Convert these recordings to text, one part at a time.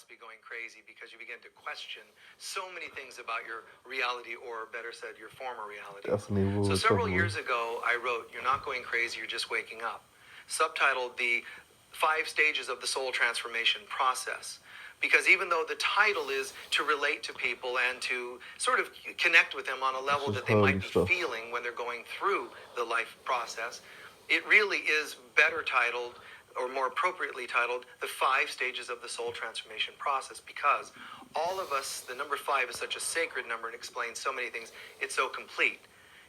must be going crazy because you begin to question so many things about your reality, or better said, your former reality. Definitely will. So several years ago, I wrote, You're Not Going Crazy, You're Just Waking Up, subtitled The 5 Stages of the Soul Transformation Process. Because even though the title is to relate to people and to sort of connect with them on a level that they might be feeling when they're going through the life process, it really is better titled, or more appropriately titled, The 5 Stages of the Soul Transformation Process, because all of us, the number 5 is such a sacred number and explains so many things. It's so complete.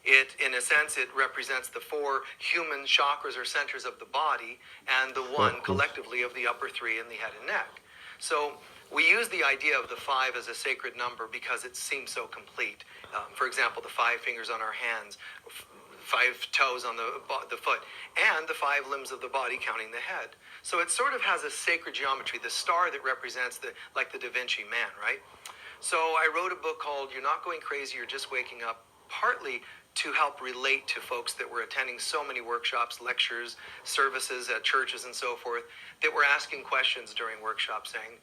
It, in a sense, it represents the 4 human chakras or centers of the body and the 1 collectively of the upper 3 in the head and neck. So we use the idea of the 5 as a sacred number because it seems so complete. For example, the 5 fingers on our hands, 5 toes on the foot, and the 5 limbs of the body counting the head. So it sort of has a sacred geometry, the star that represents like the Da Vinci Man, right? So I wrote a book called You're Not Going Crazy, You're Just Waking Up, partly to help relate to folks that were attending so many workshops, lectures, services at churches and so forth, that were asking questions during workshops saying,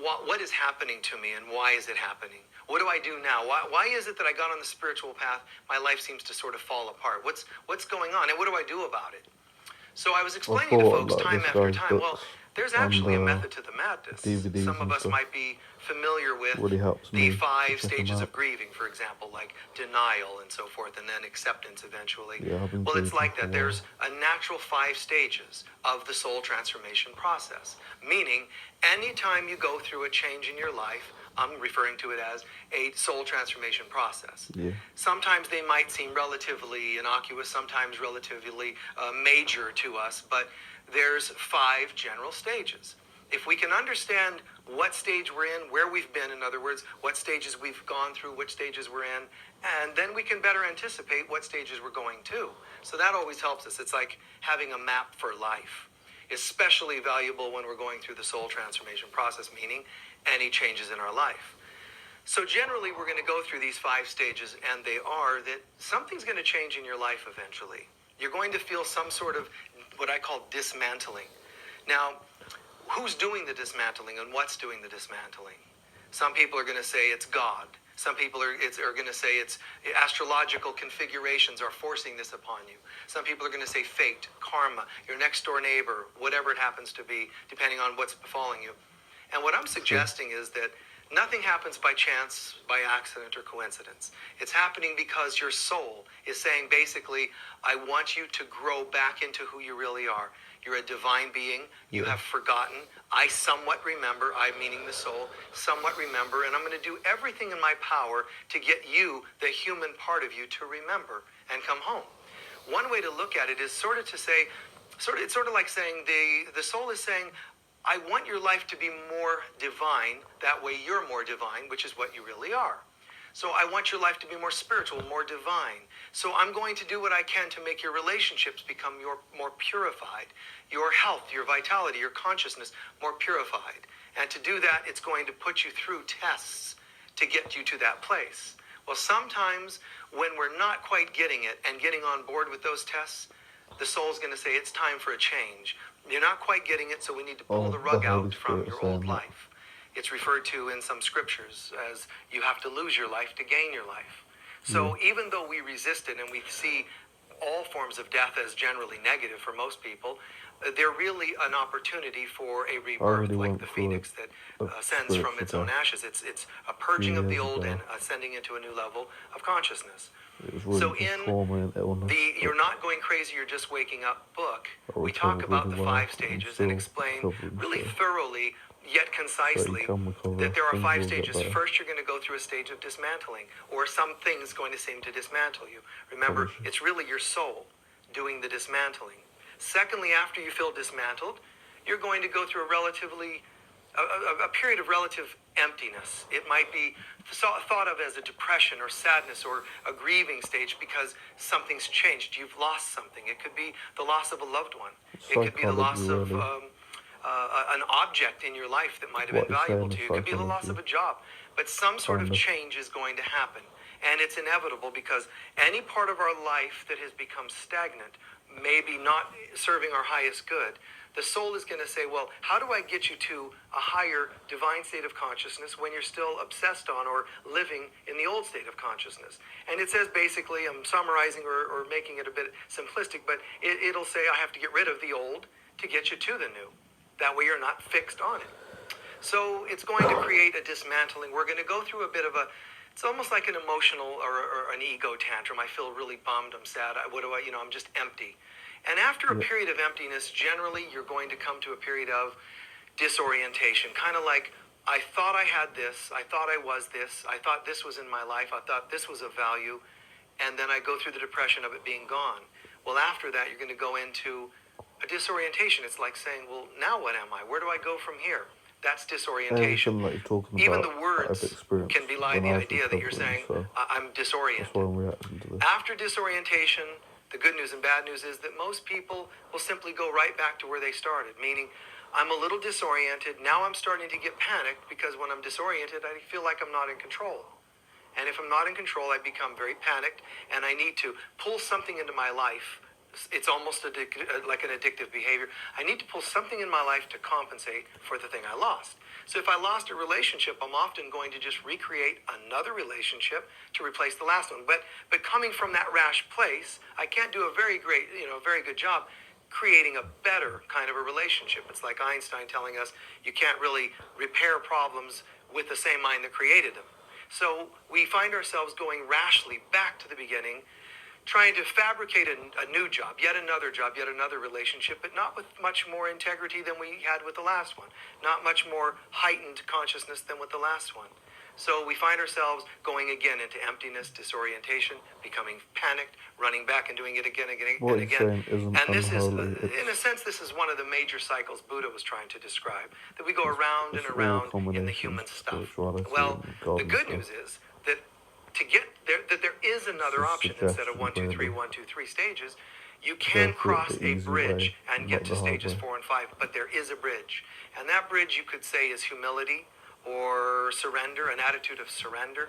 what is happening to me and why is it happening? What do I do now? Why is it that I got on the spiritual path, my life seems to sort of fall apart? What's going on, and what do I do about it? So I was explaining to folks time after time, well, there's actually a method to the madness. DVDs Some of us might be familiar with the 5 stages of grieving, for example, like denial and so forth, and then acceptance eventually. Well, it's like that. There's a natural 5 stages of the soul transformation process, meaning anytime you go through a change in your life, I'm referring to it as a soul transformation process. Yeah. Sometimes they might seem relatively innocuous, sometimes relatively major to us, but there's 5 general stages. If we can understand what stage we're in, where we've been, in other words, what stages we've gone through, which stages we're in, and then we can better anticipate what stages we're going to. So that always helps us. It's like having a map for life. Especially valuable when we're going through the soul transformation process, meaning any changes in our life. So generally, we're going to go through these 5 stages, and they are that something's going to change in your life eventually. You're going to feel some sort of what I call dismantling. Now, who's doing the dismantling and what's doing the dismantling? Some people are going to say it's God. Some people are going to say it's astrological configurations are forcing this upon you. Some people are going to say fate, karma, your next door neighbor, whatever it happens to be, depending on what's befalling you. And what I'm suggesting is that nothing happens by chance, by accident, or coincidence. It's happening because your soul is saying, basically, I want you to grow back into who you really are. You're a divine being. You have forgotten. I somewhat remember, I meaning the soul, somewhat remember, and I'm going to do everything in my power to get you, the human part of you, to remember and come home. One way to look at it is sort of to say, it's sort of like saying the soul is saying, I want your life to be more divine. That way you're more divine, which is what you really are. So I want your life to be more spiritual, more divine. So I'm going to do what I can to make your relationships become more purified, your health, your vitality, your consciousness more purified. And to do that, it's going to put you through tests to get you to that place. Well, sometimes when we're not quite getting it and getting on board with those tests, the soul's going to say it's time for a change. You're not quite getting it, so we need to pull the rug out from your old life. It's referred to in some scriptures as you have to lose your life to gain your life. So even though we resist it and we see all forms of death as generally negative for most people, they're really an opportunity for a rebirth, like the phoenix that ascends from its own ashes. It's a purging of the old and ascending into a new level of consciousness. So in the You're Not Going Crazy, You're Just Waking Up book, we talk about the 5 stages and explain really thoroughly yet concisely that there are 5 stages. First, you're going to go through a stage of dismantling, or something's going to seem to dismantle you. Remember, it's really your soul doing the dismantling. Secondly, after you feel dismantled, you're going to go through a period of relative emptiness. It might be thought of as a depression or sadness or a grieving stage because something's changed. You've lost something. It could be the loss of a loved one. It could be the loss of an object in your life that might have been valuable to you. It could be the loss of a job. But some sort of change is going to happen. And it's inevitable because any part of our life that has become stagnant, maybe not serving our highest good, The soul is going to say, well, how do I get you to a higher divine state of consciousness when you're still obsessed on or living in the old state of consciousness? And it says basically, I'm summarizing or making it a bit simplistic, but it'll say I have to get rid of the old to get you to the new. That way you're not fixed on it. So it's going to create a dismantling. We're going to go through a bit of it's almost like an emotional or an ego tantrum. I feel really bummed. I'm sad. I'm just empty. And after a period of emptiness, generally you're going to come to a period of disorientation. Kind of like, I thought I had this. I thought I was this. I thought this was in my life. I thought this was of value. And then I go through the depression of it being gone. Well, after that, you're going to go into a disorientation. It's like saying, well, now what am I? Where do I go from here? That's disorientation. Like you're talking Even about the words can belie the idea that you're saying, I'm disoriented. That's why I'm reacting to this. After disorientation, the good news and bad news is that most people will simply go right back to where they started, meaning I'm a little disoriented. Now I'm starting to get panicked because when I'm disoriented, I feel like I'm not in control. And if I'm not in control, I become very panicked and I need to pull something into my life. It's almost like an addictive behavior. I need to pull something in my life to compensate for the thing I lost. So if I lost a relationship, I'm often going to just recreate another relationship to replace the last one. But coming from that rash place, I can't do a very good job creating a better kind of a relationship. It's like Einstein telling us you can't really repair problems with the same mind that created them. So we find ourselves going rashly back to the beginning, trying to fabricate a new job, yet another relationship, but not with much more integrity than we had with the last one, not much more heightened consciousness than with the last one. So we find ourselves going again into emptiness, disorientation, becoming panicked, running back and doing it again and again. And this is, in a sense, this is one of the major cycles Buddha was trying to describe, that we go around and around in the human stuff. Well, the good news is that to get there, that there is another option instead of 1, 2, 3, 1, 2, 3 stages. You can cross a bridge and get to stages 4 and 5, but there is a bridge. And that bridge, you could say, is humility or surrender, an attitude of surrender.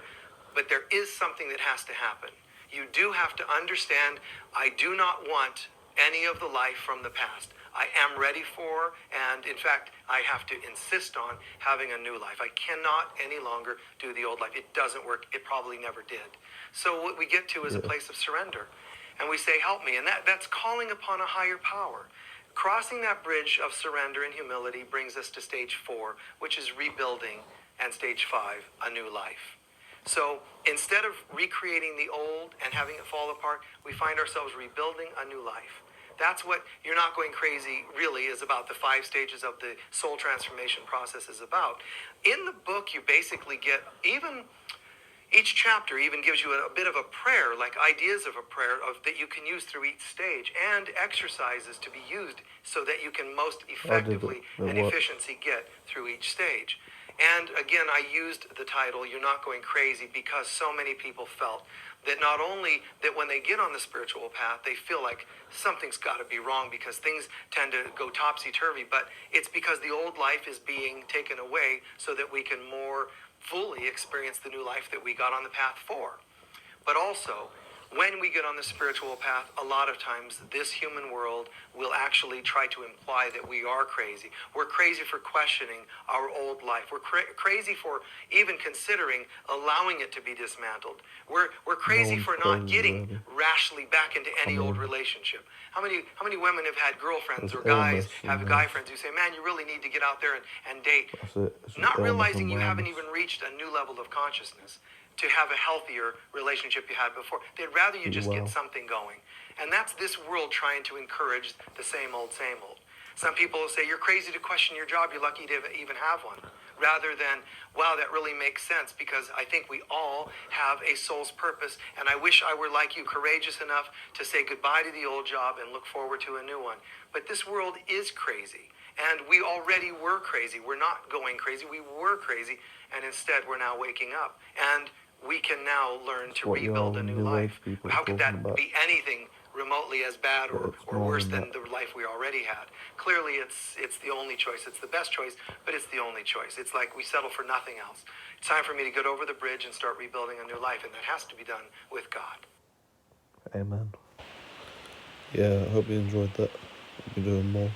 But there is something that has to happen. You do have to understand, I do not want any of the life from the past. I am ready for, and in fact, I have to insist on having a new life. I cannot any longer do the old life. It doesn't work. It probably never did. So what we get to is a place of surrender. And we say, help me. And that's calling upon a higher power. Crossing that bridge of surrender and humility brings us to stage 4, which is rebuilding, and stage 5, a new life. So instead of recreating the old and having it fall apart, we find ourselves rebuilding a new life. That's what You're Not Going Crazy really is about. The 5 stages of the soul transformation process is about. In the book, you basically get each chapter even gives you a bit of a prayer, like ideas of a prayer that you can use through each stage, and exercises to be used so that you can most effectively and efficiently get through each stage. And again, I used the title, You're Not Going Crazy, because so many people felt that not only that when they get on the spiritual path, they feel like something's got to be wrong because things tend to go topsy-turvy, but it's because the old life is being taken away so that we can more fully experience the new life that we got on the path for. But also, when we get on the spiritual path, a lot of times this human world will actually try to imply that we are crazy. We're crazy for questioning our old life. We're crazy for even considering allowing it to be dismantled. We're crazy for not getting rashly back into any old relationship. How many women have had girlfriends or guys have guy friends who say, man, you really need to get out there and date, not realizing you haven't even reached a new level of consciousness to have a healthier relationship you had before. They'd rather you just get something going. And that's this world trying to encourage the same old, same old. Some people will say, you're crazy to question your job, you're lucky to even have one. Rather than, wow, that really makes sense, because I think we all have a soul's purpose, and I wish I were like you, courageous enough to say goodbye to the old job and look forward to a new one. But this world is crazy, and we already were crazy. We're not going crazy, we were crazy, and instead we're now waking up. And we can now learn to rebuild a new life. How could that be anything remotely as bad or worse than the life we already had? Clearly, it's the only choice. It's the best choice, but it's the only choice. It's like we settle for nothing else. It's time for me to get over the bridge and start rebuilding a new life, and that has to be done with God. Amen. Yeah, I hope you enjoyed that. We'll be doing more.